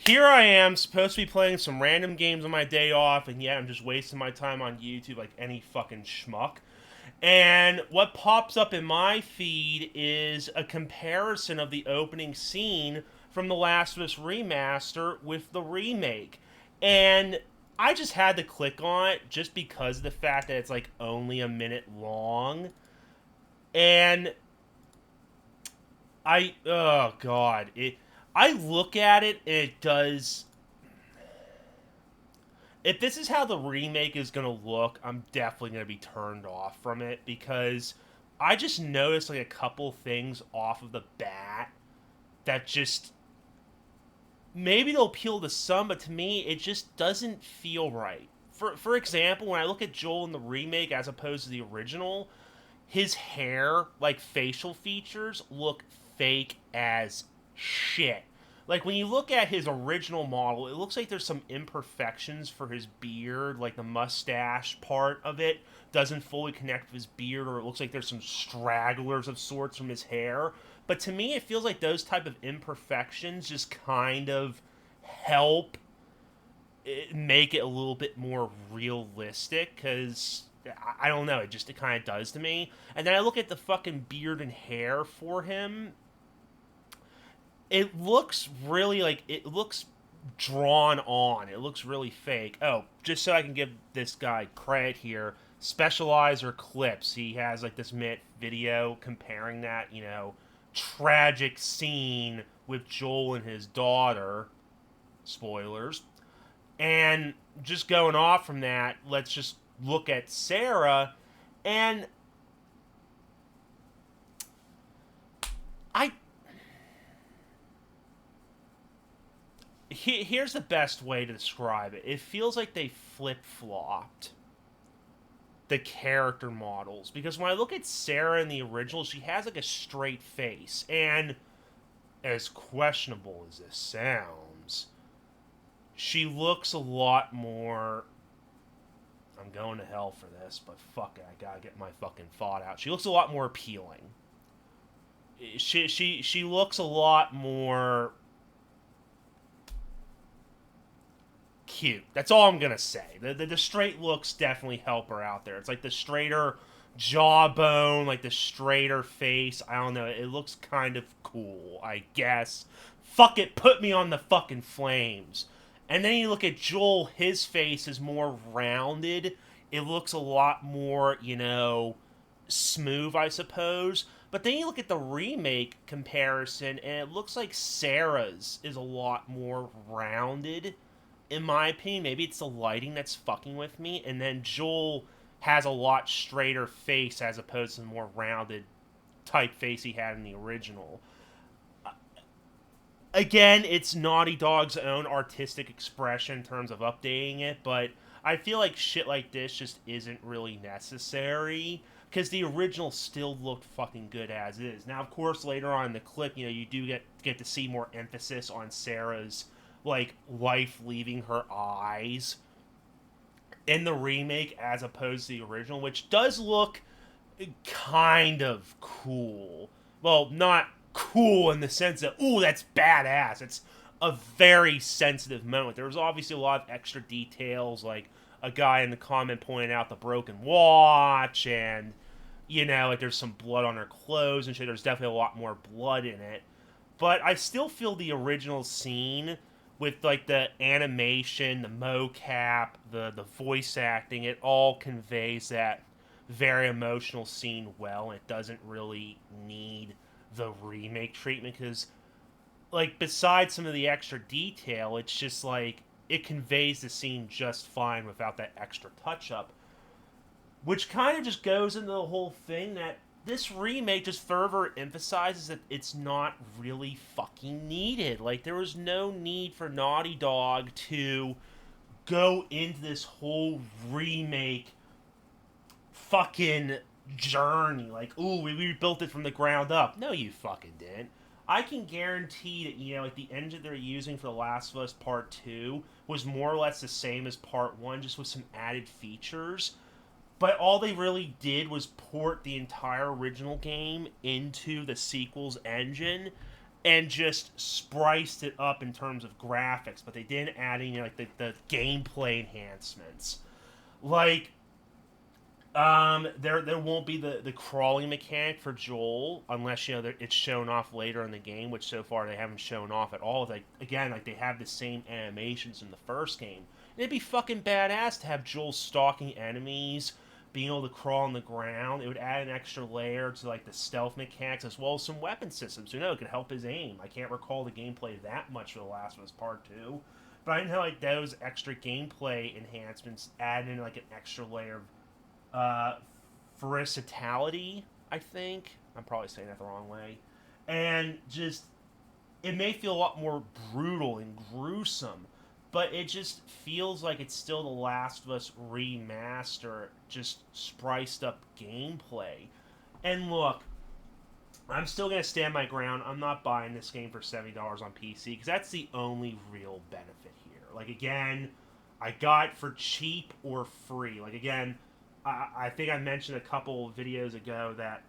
Here I am, supposed to be playing some random games on my day off, and yet I'm just wasting my time on YouTube like any fucking schmuck. And what pops up in my feed is a comparison of the opening scene from The Last of Us Remaster with the remake. And I just had to click on it just because of the fact that it's like only a minute long. And oh god, I look at it and it does. If this is how the remake is going to look, I'm definitely going to be turned off from it because I just noticed like a couple things off of the bat that just maybe they'll appeal to some, but to me it just doesn't feel right. For example, when I look at Joel in the remake as opposed to the original, his hair, like facial features, look fake as shit. Like when you look at his original model, it looks like there's some imperfections for his beard, like the mustache part of it doesn't fully connect with his beard, or it looks like there's some stragglers of sorts from his hair. But to me, it feels like those type of imperfections just kind of help make it a little bit more realistic because I don't know, it kind of does to me. And then I look at the fucking beard and hair for him. It looks really like it looks drawn on. It looks really fake. Oh, just so I can give this guy credit here, Specializer Clips. He has like this minute video comparing that, tragic scene with Joel and his daughter. Spoilers. And just going off from that, let's just look at Sarah. And I here's the best way to describe it. It feels like they flip flopped the character models because when I look at Sarah in the original, she has like a straight face, and as questionable as this sounds, she looks a lot more. I'm going to hell for this, but fuck it, I gotta get my fucking thought out. She looks a lot more appealing. She looks a lot more cute. That's all I'm gonna say. The straight looks definitely help her out there. It's like the straighter jawbone, like the straighter face. I don't know. It looks kind of cool, I guess. Fuck it, put me on the fucking flames. And then you look at Joel, his face is more rounded. It looks a lot more, smooth, I suppose. But then you look at the remake comparison, and it looks like Sarah's is a lot more rounded in my opinion. Maybe it's the lighting that's fucking with me. And then Joel has a lot straighter face as opposed to the more rounded type face he had in the original. Again, it's Naughty Dog's own artistic expression in terms of updating it, but I feel like shit like this just isn't really necessary because the original still looked fucking good as is. Now, of course, later on in the clip, you do get to see more emphasis on Sarah's like life leaving her eyes in the remake as opposed to the original, which does look kind of cool. Well, not cool in the sense that, ooh, that's badass. It's a very sensitive moment. There was obviously a lot of extra details, like a guy in the comment pointing out the broken watch, and, like there's some blood on her clothes and shit. There's definitely a lot more blood in it. But I still feel the original scene with like the animation, the mocap, the voice acting, it all conveys that very emotional scene well. It doesn't really need the remake treatment because, like, besides some of the extra detail, it's just like it conveys the scene just fine without that extra touch up, which kind of just goes into the whole thing that this remake just further emphasizes that it's not really fucking needed. Like, there was no need for Naughty Dog to go into this whole remake fucking journey. Like, ooh, we rebuilt it from the ground up. No, you fucking didn't. I can guarantee that, like the engine they're using for The Last of Us Part 2 was more or less the same as Part 1, just with some added features. But all they really did was port the entire original game into the sequel's engine. and just spiced it up in terms of graphics, but they didn't add any like the gameplay enhancements. Like, there won't be the crawling mechanic for Joel unless it's shown off later in the game, which so far they haven't shown off at all. Like again, like they have the same animations in the first game. It'd be fucking badass to have Joel stalking enemies, being able to crawl on the ground. It would add an extra layer to like the stealth mechanics as well as some weapon systems. It could help his aim. I can't recall the gameplay that much for The Last of Us Part 2. But I know like those extra gameplay enhancements add in like an extra layer of versatility, I think. I'm probably saying that the wrong way. And just, it may feel a lot more brutal and gruesome, but it just feels like it's still The Last of Us remaster, just spiced up gameplay. And look, I'm still going to stand my ground. I'm not buying this game for $70 on PC because that's the only real benefit here. Like, again, I got it for cheap or free. Like, again, I think I mentioned a couple of videos ago that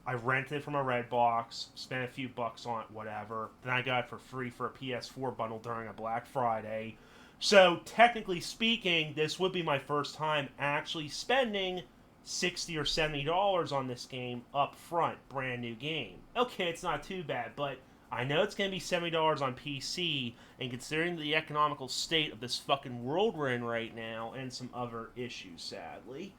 I rented it from a Redbox, spent a few bucks on it, whatever. Then I got it for free for a PS4 bundle during a Black Friday. So, technically speaking, this would be my first time actually spending $60 or $70 on this game up front, brand new game. Okay, it's not too bad, but I know it's going to be $70 on PC, and considering the economical state of this fucking world we're in right now, and some other issues, sadly,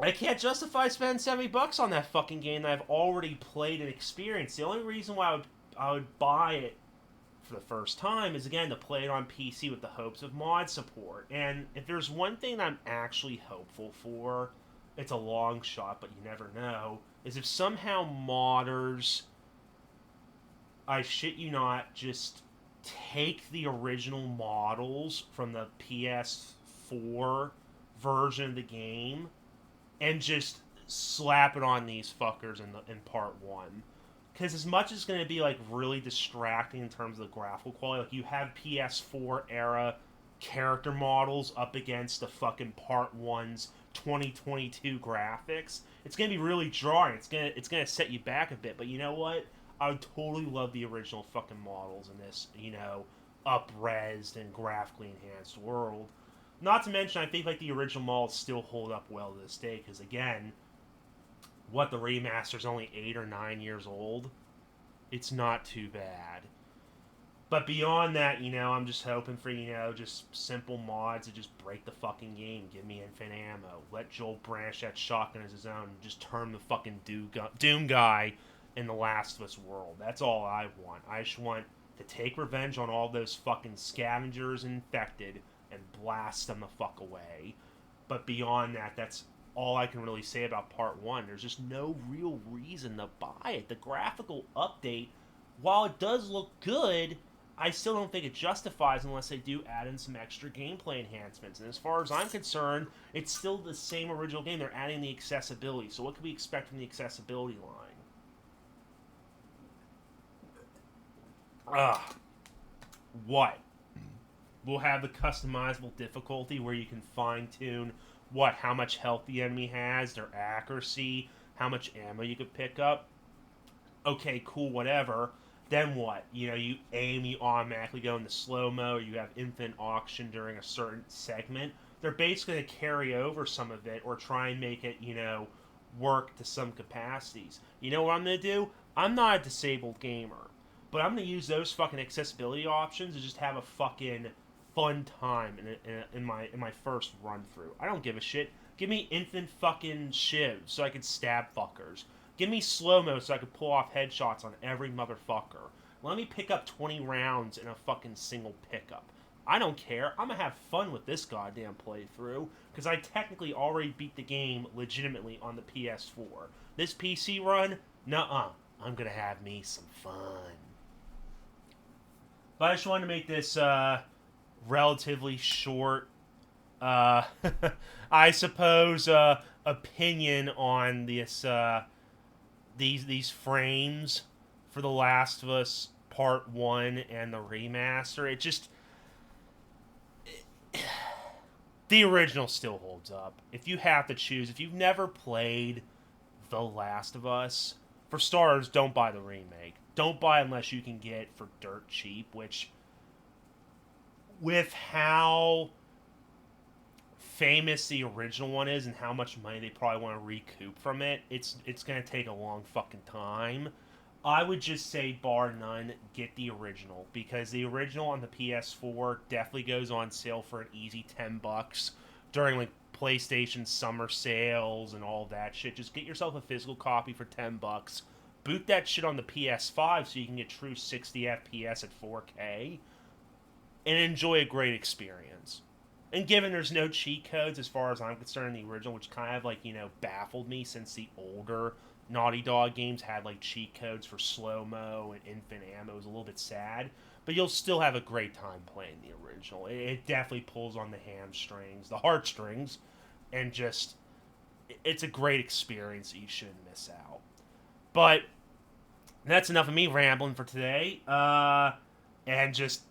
I can't justify spending $70 on that fucking game that I've already played and experienced. The only reason why I would buy it for the first time is, again, to play it on PC with the hopes of mod support. And if there's one thing that I'm actually hopeful for, it's a long shot, but you never know, is if somehow modders, I shit you not, just take the original models from the PS4 version of the game and just slap it on these fuckers in part one. Because as much as it's going to be like really distracting in terms of the graphical quality, like you have PS4 era character models up against the fucking part one's 2022 graphics, it's going to be really jarring. It's gonna set you back a bit. But you know what? I would totally love the original fucking models in this, up-resed and graphically enhanced world. Not to mention, I think like the original models still hold up well to this day, because again, the remaster's only 8 or 9 years old. It's not too bad. But beyond that, I'm just hoping for, just simple mods to just break the fucking game. Give me infinite ammo. Let Joel branch that shotgun as his own. Just turn the fucking Doom guy in The Last of Us world. That's all I want. I just want to take revenge on all those fucking scavengers and infected and blast them the fuck away. But beyond that, that's all I can really say about part one. There's just no real reason to buy it. The graphical update, while it does look good, I still don't think it justifies unless they do add in some extra gameplay enhancements. And as far as I'm concerned, it's still the same original game. They're adding the accessibility. So what can we expect from the accessibility line? What? We'll have the customizable difficulty where you can fine-tune how much health the enemy has, their accuracy, how much ammo you could pick up. Okay, cool, whatever. Then what? You aim, you automatically go into slow-mo, you have infinite auction during a certain segment. They're basically going to carry over some of it or try and make it, work to some capacities. You know what I'm going to do? I'm not a disabled gamer, but I'm going to use those fucking accessibility options to just have a fucking fun time in my first run through. I don't give a shit. Give me infinite fucking shivs so I can stab fuckers. Give me slow-mo so I can pull off headshots on every motherfucker. Let me pick up 20 rounds in a fucking single pickup. I don't care. I'm gonna have fun with this goddamn playthrough because I technically already beat the game legitimately on the PS4. This PC run, nuh-uh. I'm gonna have me some fun. But I just wanted to make this relatively short, I suppose, opinion on this these frames for The Last of Us Part 1 and the remaster. The original still holds up. If you have to choose, if you've never played The Last of Us, For starters, don't buy the remake. Don't buy unless you can get it for dirt cheap, which, with how famous the original one is and how much money they probably want to recoup from it, it's gonna take a long fucking time. I would just say, bar none, get the original, because the original on the PS4 definitely goes on sale for an easy $10 during like PlayStation summer sales and all that shit. Just get yourself a physical copy for $10. Boot that shit on the PS5 so you can get true 60 FPS at 4K and enjoy a great experience. And given there's no cheat codes as far as I'm concerned in the original, which kind of like, baffled me since the older Naughty Dog games had like cheat codes for slow-mo and infinite ammo. It was a little bit sad. But you'll still have a great time playing the original. It definitely pulls on the hamstrings, the heartstrings, and just, it's a great experience that you shouldn't miss out. But that's enough of me rambling for today. And just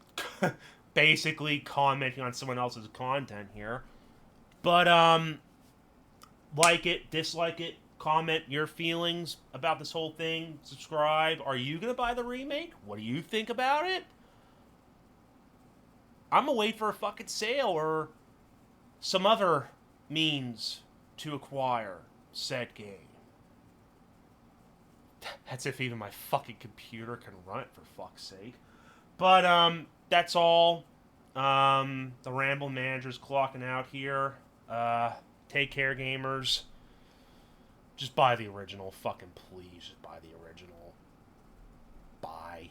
basically commenting on someone else's content here. But like it, dislike it, comment your feelings about this whole thing, subscribe. Are you gonna buy the remake? What do you think about it? I'm gonna wait for a fucking sale or some other means to acquire said game. That's if even my fucking computer can run it, for fuck's sake. But that's all. The Ramble Manager's clocking out here. Take care, gamers. Just buy the original, fucking please. Just buy the original. Bye.